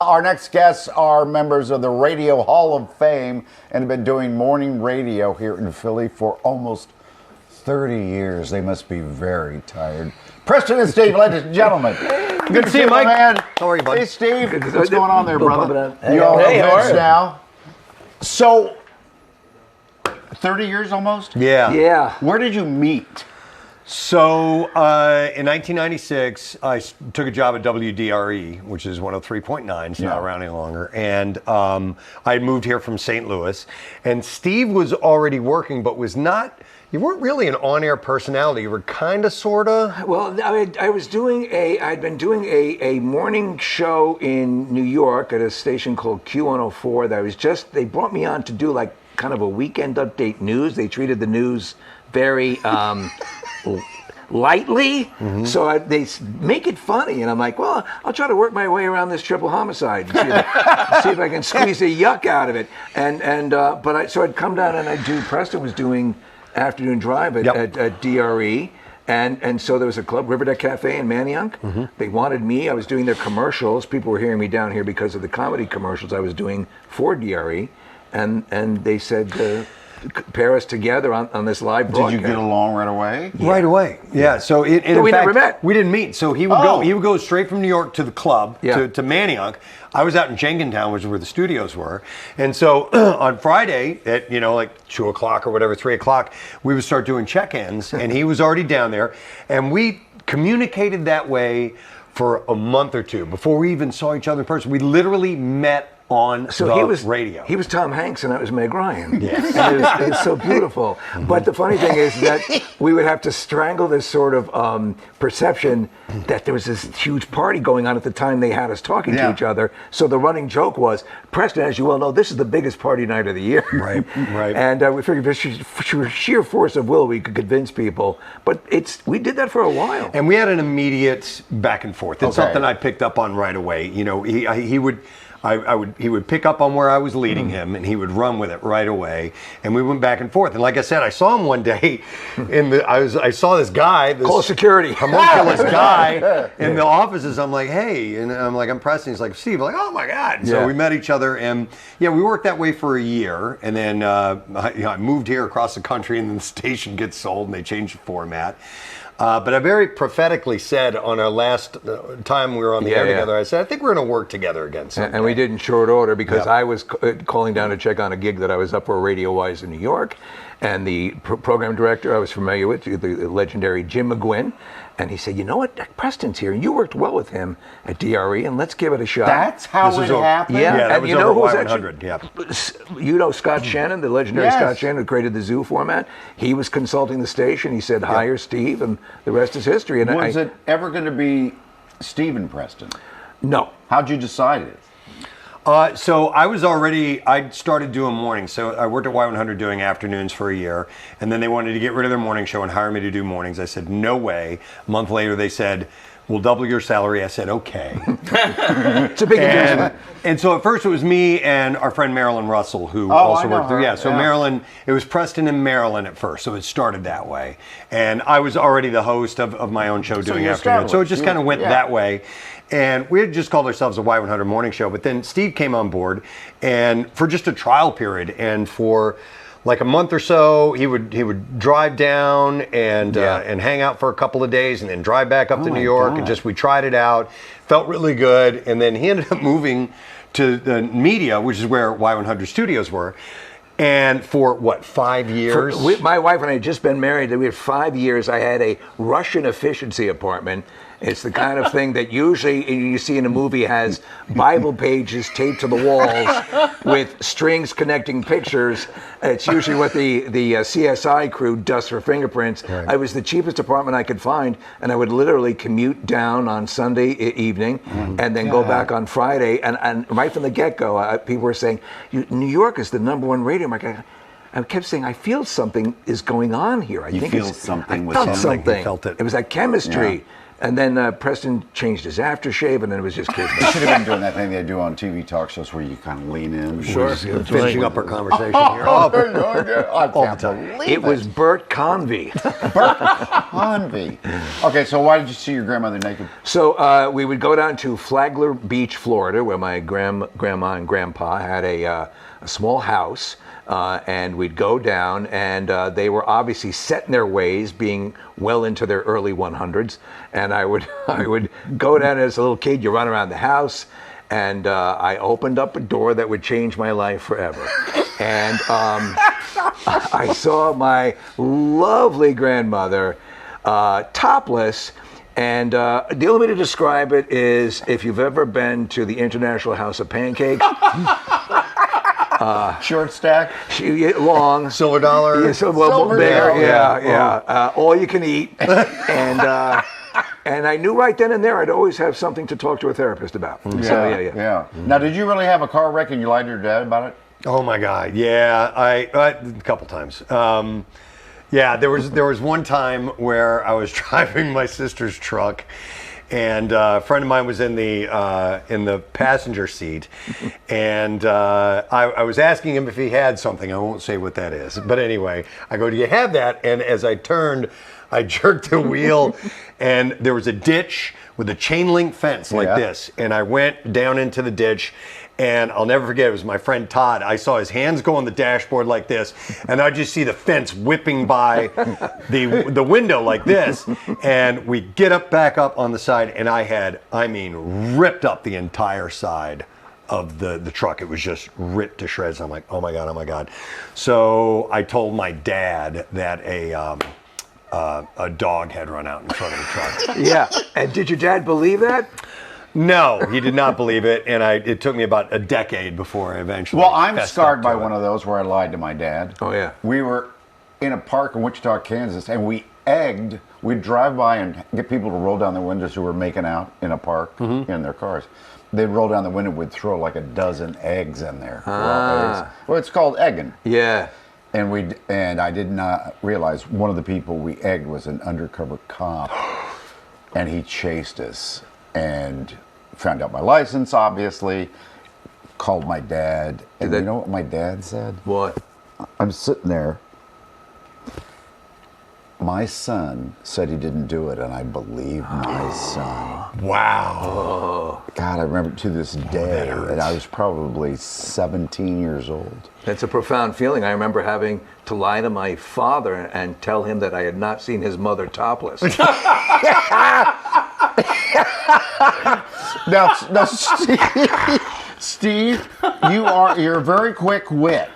Our next guests are members of the Radio Hall of Fame and have been doing morning radio here in Philly for almost 30 years. They must be very tired. Preston and Steve, ladies and gentlemen. Good to see you, Mike. Man. How are you, buddy? Hey, Steve. What's going on there, brother? Hey, you all how are you? now. So, 30 years almost? Yeah. Where did you meet? So, in 1996, I took a job at WDRE, which is 103.9. It's not around any longer. And I had moved here from St. Louis. And Steve was already working, but was not... You weren't really an on-air personality. You were kind of, sort of. Well, I'd been doing a morning show in New York at a station called Q104 they brought me on to do like kind of a weekend update news. They treated the news very lightly, so they make it funny. And I'm like, well, I'll try to work my way around this triple homicide and see if I can squeeze a yuck out of it. So I'd come down and I'd do, Preston was doing afternoon drive at DRE, and so there was a club, Riverdeck Cafe in Manayunk. They wanted me. I was doing their commercials. People were hearing me down here because of the comedy commercials I was doing for DRE, and they said, pair us together on this live broadcast. Did you get along right away? Yeah. Right away. Yeah. So in we fact, never met. We didn't meet. So he would go straight from New York to the club to Manayunk. I was out in Jenkintown, which is where the studios were. And so on Friday at like 2 o'clock or whatever, 3 o'clock, we would start doing check-ins, and he was already down there, and we communicated that way for a month or two before we even saw each other in person. We literally met on radio. He was Tom Hanks and I was Meg Ryan. Yes. And it was so beautiful. But the funny thing is that we would have to strangle this sort of perception that there was this huge party going on at the time they had us talking to each other. So the running joke was, Preston, as you well know, this is the biggest party night of the year. Right. And we figured for sheer force of will, we could convince people. But we did that for a while. And we had an immediate back and forth. It's something I picked up on right away. He would pick up on where I was leading him, and he would run with it right away, and we went back and forth. And like I said, I saw him one day I saw this guy, call security, homunculus guy in the offices. I'm like, hey, and I'm like, I'm Preston. He's like, Steve. I'm like, oh my God. So we met each other, and we worked that way for a year, and then I moved here across the country, and then the station gets sold, and they changed the format. But I very prophetically said on our last time we were on the air together, I said, I think we're going to work together again someday. And we did in short order because I was calling down to check on a gig that I was up for radio-wise in New York. And the program director I was familiar with, the legendary Jim McGuinn, and he said, you know what, Preston's here, and you worked well with him at DRE, and let's give it a shot. That's how it happened? Yeah, that and was you know over who's Y100, You know Scott Shannon, the legendary Scott Shannon who created the Zoo format? He was consulting the station. He said, hire Steve, and the rest is history. And was it ever going to be Steve and Preston? No. How'd you decide it? So I started doing mornings. So I worked at Y100 doing afternoons for a year, and then they wanted to get rid of their morning show and hire me to do mornings. I said, no way. A month later, they said, we'll double your salary. I said, okay. It's a big investment. And so at first it was me and our friend Marilyn Russell, who also worked there. So Marilyn, it was Preston and Marilyn at first. So it started that way. And I was already the host of my own show doing afternoons. So it just kind of went that way. And we had just called ourselves a Y100 morning show. But then Steve came on board, and for just a trial period, and for like a month or so, he would drive down and hang out for a couple of days, and then drive back up to New York, and we tried it out, felt really good, and then he ended up moving to the media, which is where Y100 studios were. And for 5 years? My wife and I had just been married. We had 5 years. I had a Russian efficiency apartment. It's the kind of thing that usually you see in a movie has Bible pages taped to the walls with strings connecting pictures. It's usually what the CSI crew does for fingerprints. Right. It was the cheapest apartment I could find, and I would literally commute down on Sunday evening and then go back on Friday. And right from the get-go, people were saying, New York is the #1 radio market. I kept saying, I feel something is going on here. I felt something. You felt it. It was that chemistry. And then Preston changed his aftershave, and then it was just kids. You should have been doing that thing they do on TV talk shows where you kind of lean in. Sure. Finishing up our conversation here. I can't believe It was Bert Convey. Bert Convey. Okay, so why did you see your grandmother naked? So we would go down to Flagler Beach, Florida, where my grandma and grandpa had a small house. And we'd go down, and they were obviously set in their ways, being well into their early 100s. And I would go down as a little kid. You run around the house, and I opened up a door that would change my life forever. And I saw my lovely grandmother topless. And the only way to describe it is if you've ever been to the International House of Pancakes. Short stack? Long. Silver dollar? Yeah, Silver there, dollar. yeah. All you can eat. And I knew right then and there I'd always have something to talk to a therapist about. So, yeah. Now, did you really have a car wreck and you lied to your dad about it? Oh my God! Yeah, I a couple times. Yeah, there was one time where I was driving my sister's truck, and a friend of mine was in the passenger seat, and I was asking him if he had something. I won't say what that is, but anyway, I go, "Do you have that?" And as I turned, I jerked the wheel, and there was a ditch with a chain link fence like this, and I went down into the ditch. And I'll never forget, it was my friend Todd. I saw his hands go on the dashboard like this, and I just see the fence whipping by the window like this. And we get back up on the side, and ripped up the entire side of the truck. It was just ripped to shreds. I'm like, oh my God. So I told my dad that a dog had run out in front of the truck. Yeah. And did your dad believe that? No, he did not believe it, and it took me about a decade before I eventually. Well, I'm scarred by one of those where I lied to my dad. Oh yeah. We were in a park in Wichita, Kansas, and we'd drive by and get people to roll down their windows who were making out in a park in their cars. They'd roll down the window, we'd throw like a dozen eggs in there. Well, it's called egging. Yeah. And I did not realize one of the people we egged was an undercover cop, and he chased us. And found out my license, obviously, called my dad. And you know what my dad said? What? I'm sitting there. My son said he didn't do it, and I believe my son. Wow. God, I remember to this day, and I was probably 17 years old. That's a profound feeling. I remember having to lie to my father and tell him that I had not seen his mother topless. Now, Steve, you're a very quick wit.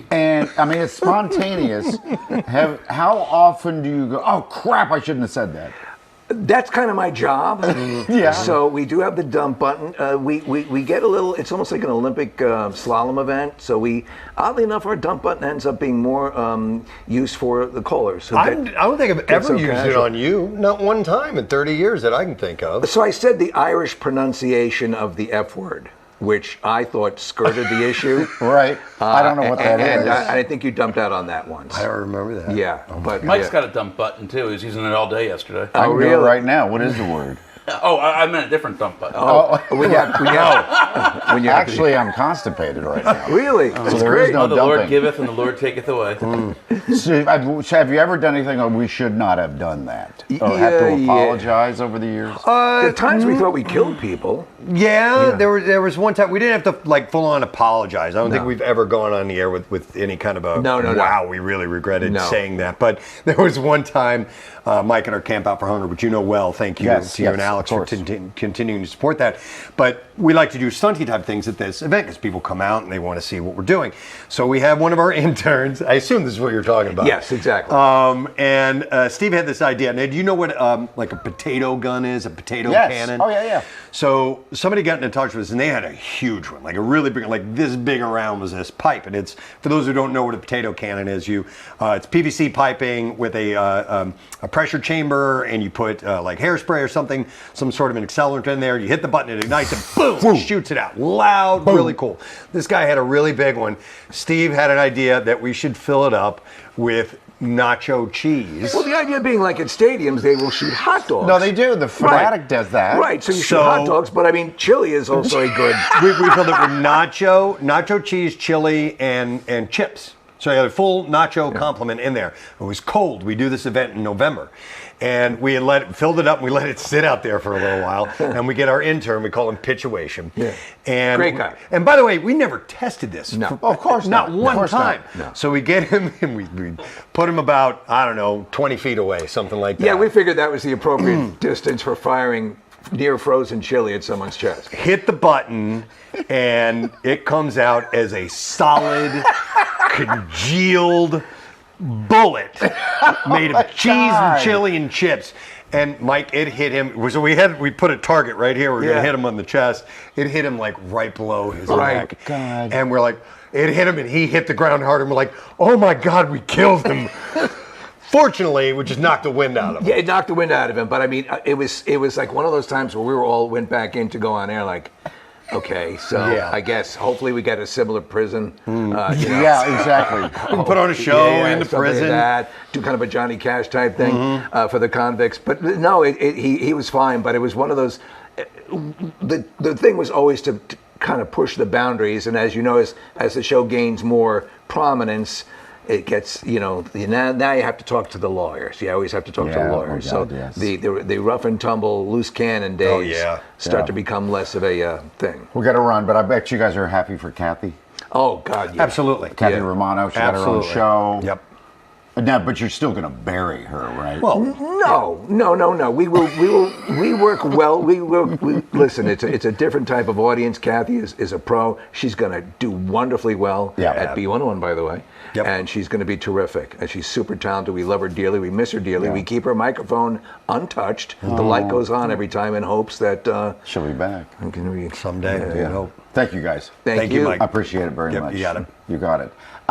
And I mean, it's spontaneous. How often do you go, oh crap, I shouldn't have said that? That's kind of my job. Yeah. So we do have the dump button. We get a little, it's almost like an Olympic slalom event. So oddly enough, our dump button ends up being more used for the callers. So I don't think I've ever used it on you. Not one time in 30 years that I can think of. So I said the Irish pronunciation of the F word, which I thought skirted the issue. Right. I don't know what that is. And I think you dumped out on that once. I don't remember that. Yeah. But Mike's got a dump button too. He was using it all day yesterday. I can do it right now. What is the word? Oh, I meant a different dump button. Actually, I'm constipated right now. Really? So there is no the dumping. Lord giveth and the Lord taketh away. So, have you ever done anything that we should not have done that? Or have to apologize over the years? The times we thought we killed people. Yeah, there was one time we didn't have to like full on apologize. I don't think we've ever gone on the air with any kind of a wow, we really regretted saying that. But there was one time, Mike and our Camp Out for Hunger, which you know well. Thank you to you and Alex for continuing to support that. But we like to do stunty type things at this event because people come out and they want to see what we're doing. So we have one of our interns. I assume this is what you're talking about. Yes, exactly. And Steve had this idea. Now, do you know what like a potato gun is? A potato cannon? Oh yeah. So somebody got in touch with us, and they had a huge one, like a really big, like this big around was this pipe. And it's, for those who don't know what a potato cannon is, it's PVC piping with a pressure chamber, and you put like hairspray or something, some sort of an accelerant in there. You hit the button, it ignites, and boom, shoots it out. Loud, really cool. This guy had a really big one. Steve had an idea that we should fill it up with nacho cheese. Well, the idea being like at stadiums, they will shoot hot dogs. No, they do. The Fanatic does that. Right, so you shoot hot dogs, but I mean, chili is also a good... we filled it with nacho cheese, chili, and chips. So you had a full nacho complement in there. It was cold. We do this event in November. And we had filled it up and we let it sit out there for a little while. And we get our intern, we call him Pitchuation. Yeah. And, great guy. And by the way, we never tested this. No. Of course not. Not one time. No. So we get him and we put him about, I don't know, 20 feet away, something like that. Yeah, we figured that was the appropriate distance for firing near frozen chili at someone's chest. Hit the button and it comes out as a solid, congealed bullet made of cheese and chili and chips. And Mike, it hit him. So we put a target right here. We're gonna hit him on the chest. It hit him like right below his neck. God. And we're like, it hit him, and he hit the ground hard. And we're like, oh my God, we killed him. Fortunately, we just knocked the wind out of him. Yeah, it knocked the wind out of him. But I mean, it was like one of those times where we went back in to go on air like, okay, so I guess hopefully we get a similar prison. Yeah, exactly. We can put on a show in the something prison. Like that, do kind of a Johnny Cash type thing for the convicts. But no, he was fine. But it was one of those. The thing was always to kind of push the boundaries, and as you know, as the show gains more prominence, it gets, now you have to talk to the lawyers. You always have to talk to the lawyers. Oh God, so the rough and tumble, loose cannon days start to become less of a thing. We got to run, but I bet you guys are happy for Kathy. Oh God, yeah. Absolutely. Kathy Romano, she got her own show. Yep. Now, but you're still going to bury her, right? Well, No. We work well. We listen. It's a different type of audience. Kathy is a pro. She's going to do wonderfully well at B101, by the way. Yep. And she's going to be terrific. And she's super talented. We love her dearly. We miss her dearly. We keep her microphone untouched. The light goes on every time in hopes that she'll be back someday. Thank you, guys. Thank you, you. Mike. I appreciate it very much. You got it. You got it.